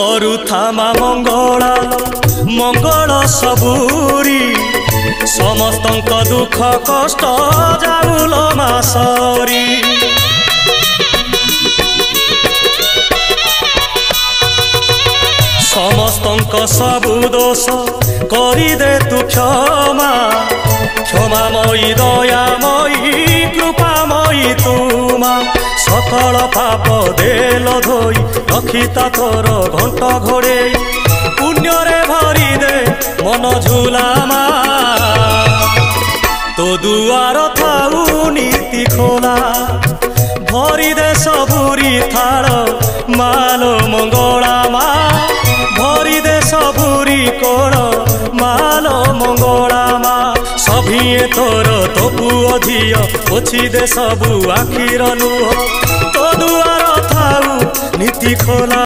କରୁଥାମା ମଙ୍ଗଳା मंगल सबूरी समस्तंक दुख कष्ट जाऊल मासरी समस्तंक सबु दोष करिदे तू क्षमा क्षमामयी दयामयी कृपामयी तुमा सकल पाप देल धोई रखिता तोर घंट घोड़े पुण्य रे भरी दे मन झुलामा तो दुआर थाऊ नीति खोला भरी दे सबुरी थाल माल मंगला मा भरी दे सबुरी कोण माल मंगला मा सभिए तोर तो पुओ झियो पोछि दे सबु आखिर लुह तो दुआर थाऊ नीति खोला।